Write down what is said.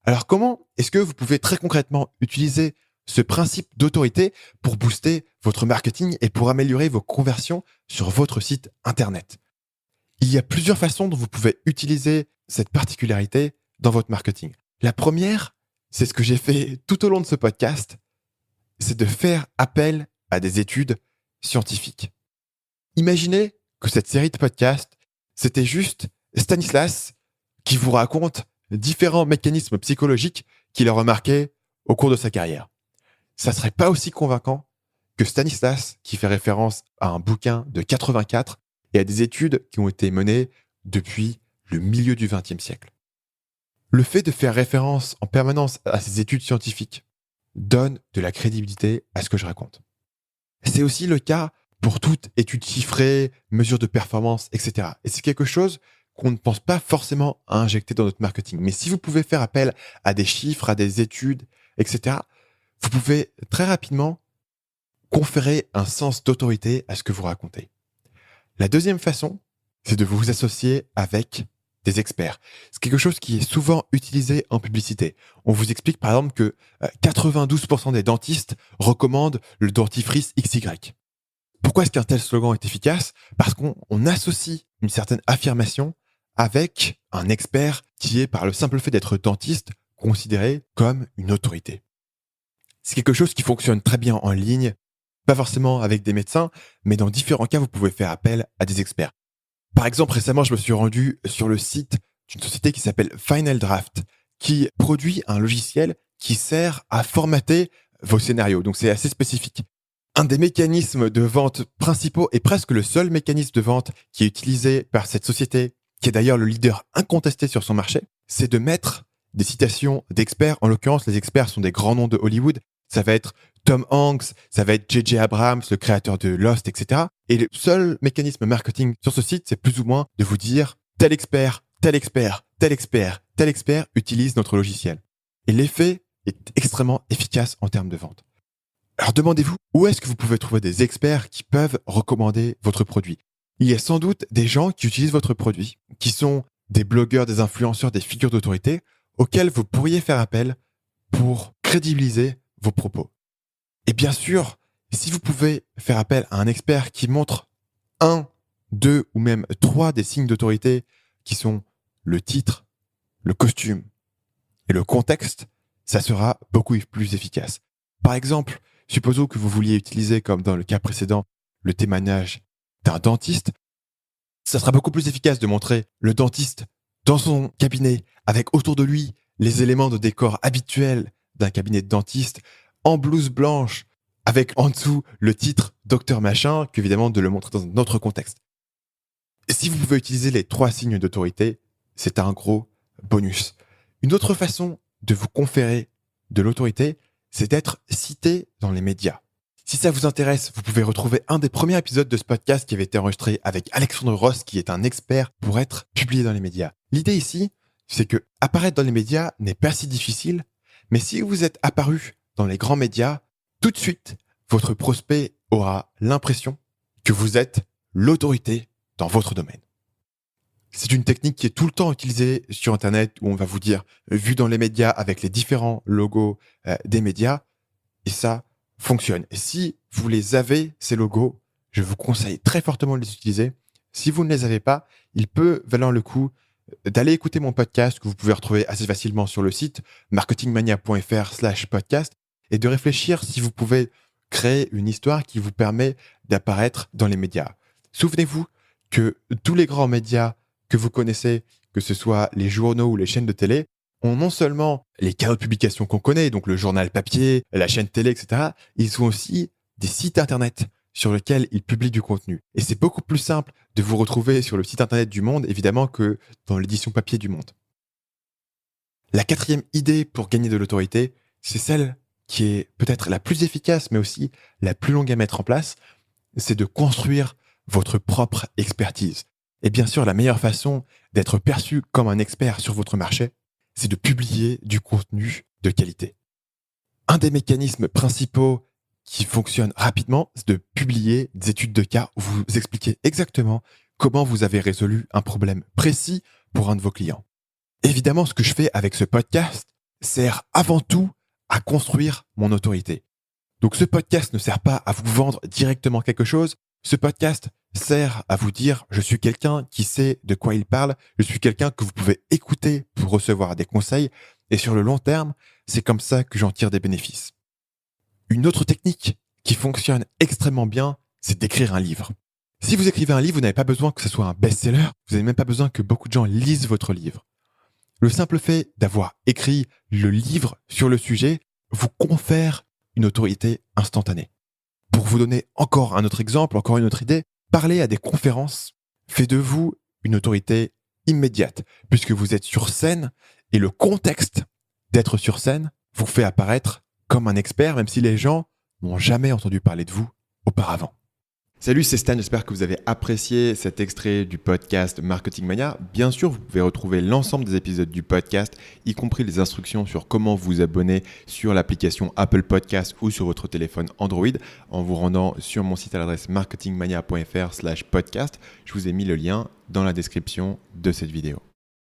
Alors comment est-ce que vous pouvez très concrètement utiliser ce principe d'autorité pour booster votre marketing et pour améliorer vos conversions sur votre site internet? Il y a plusieurs façons dont vous pouvez utiliser cette particularité dans votre marketing. La première, c'est ce que j'ai fait tout au long de ce podcast, c'est de faire appel à des études scientifiques. Imaginez que cette série de podcasts, c'était juste Stanislas qui vous raconte différents mécanismes psychologiques qu'il a remarqués au cours de sa carrière. Ça serait pas aussi convaincant que Stanislas qui fait référence à un bouquin de 84 et à des études qui ont été menées depuis le milieu du XXe siècle. Le fait de faire référence en permanence à ces études scientifiques donne de la crédibilité à ce que je raconte. C'est aussi le cas pour toute étude chiffrée, mesure de performance, etc. Et c'est quelque chose qu'on ne pense pas forcément à injecter dans notre marketing. Mais si vous pouvez faire appel à des chiffres, à des études, etc., vous pouvez très rapidement conférer un sens d'autorité à ce que vous racontez. La deuxième façon, c'est de vous associer avec des experts. C'est quelque chose qui est souvent utilisé en publicité. On vous explique par exemple que 92% des dentistes recommandent le dentifrice XY. Pourquoi est-ce qu'un tel slogan est efficace? Parce qu'on associe une certaine affirmation avec un expert qui est, par le simple fait d'être dentiste, considéré comme une autorité. C'est quelque chose qui fonctionne très bien en ligne, pas forcément avec des médecins, mais dans différents cas, vous pouvez faire appel à des experts. Par exemple, récemment, je me suis rendu sur le site d'une société qui s'appelle Final Draft, qui produit un logiciel qui sert à formater vos scénarios. Donc, c'est assez spécifique. Un des mécanismes de vente principaux et presque le seul mécanisme de vente qui est utilisé par cette société, qui est d'ailleurs le leader incontesté sur son marché, c'est de mettre des citations d'experts. En l'occurrence, les experts sont des grands noms de Hollywood. Ça va être Tom Hanks, ça va être J.J. Abrams, le créateur de Lost, etc. Et le seul mécanisme marketing sur ce site, c'est plus ou moins de vous dire tel expert, tel expert, tel expert, tel expert utilise notre logiciel. Et l'effet est extrêmement efficace en termes de vente. Alors demandez-vous, où est-ce que vous pouvez trouver des experts qui peuvent recommander votre produit? Il y a sans doute des gens qui utilisent votre produit, qui sont des blogueurs, des influenceurs, des figures d'autorité, auxquels vous pourriez faire appel pour crédibiliser vos propos. Et bien sûr, si vous pouvez faire appel à un expert qui montre 1, 2 ou même 3 des signes d'autorité qui sont le titre, le costume et le contexte, ça sera beaucoup plus efficace. Par exemple, supposons que vous vouliez utiliser, comme dans le cas précédent, le témoignage d'un dentiste. Ça sera beaucoup plus efficace de montrer le dentiste dans son cabinet avec autour de lui les éléments de décor habituels d'un cabinet de dentiste en blouse blanche avec en dessous le titre Docteur Machin qu'évidemment de le montrer dans un autre contexte. Et si vous pouvez utiliser les 3 signes d'autorité, c'est un gros bonus. Une autre façon de vous conférer de l'autorité, c'est d'être cité dans les médias. Si ça vous intéresse, vous pouvez retrouver un des premiers épisodes de ce podcast qui avait été enregistré avec Alexandre Ross, qui est un expert pour être publié dans les médias. L'idée ici, c'est que apparaître dans les médias n'est pas si difficile, mais si vous êtes apparu dans les grands médias, tout de suite, votre prospect aura l'impression que vous êtes l'autorité dans votre domaine. C'est une technique qui est tout le temps utilisée sur Internet où on va vous dire vu dans les médias avec les différents logos des médias et ça fonctionne. Et si vous les avez, ces logos, je vous conseille très fortement de les utiliser. Si vous ne les avez pas, il peut valoir le coup d'aller écouter mon podcast que vous pouvez retrouver assez facilement sur le site marketingmania.fr/podcast et de réfléchir si vous pouvez créer une histoire qui vous permet d'apparaître dans les médias. Souvenez-vous que tous les grands médias que vous connaissez, que ce soit les journaux ou les chaînes de télé, ont non seulement les canaux de publication qu'on connaît, donc le journal papier, la chaîne télé, etc., ils ont aussi des sites internet sur lesquels ils publient du contenu. Et c'est beaucoup plus simple de vous retrouver sur le site internet du Monde, évidemment, que dans l'édition papier du Monde. La 4e idée pour gagner de l'autorité, c'est celle qui est peut-être la plus efficace, mais aussi la plus longue à mettre en place, c'est de construire votre propre expertise. Et bien sûr, la meilleure façon d'être perçu comme un expert sur votre marché, c'est de publier du contenu de qualité. Un des mécanismes principaux qui fonctionne rapidement, c'est de publier des études de cas où vous expliquez exactement comment vous avez résolu un problème précis pour un de vos clients. Évidemment, ce que je fais avec ce podcast, sert avant tout à construire mon autorité. Donc ce podcast ne sert pas à vous vendre directement quelque chose. Ce podcast sert à vous dire je suis quelqu'un qui sait de quoi il parle, je suis quelqu'un que vous pouvez écouter pour recevoir des conseils et sur le long terme, c'est comme ça que j'en tire des bénéfices. Une autre technique qui fonctionne extrêmement bien, c'est d'écrire un livre. Si vous écrivez un livre, vous n'avez pas besoin que ce soit un best-seller, vous n'avez même pas besoin que beaucoup de gens lisent votre livre. Le simple fait d'avoir écrit le livre sur le sujet vous confère une autorité instantanée. Pour vous donner encore un autre exemple, encore une autre idée, parler à des conférences fait de vous une autorité immédiate, puisque vous êtes sur scène et le contexte d'être sur scène vous fait apparaître comme un expert, même si les gens n'ont jamais entendu parler de vous auparavant. Salut, c'est Stan, j'espère que vous avez apprécié cet extrait du podcast Marketing Mania. Bien sûr, vous pouvez retrouver l'ensemble des épisodes du podcast, y compris les instructions sur comment vous abonner sur l'application Apple Podcast ou sur votre téléphone Android en vous rendant sur mon site à l'adresse marketingmania.fr/podcast. Je vous ai mis le lien dans la description de cette vidéo.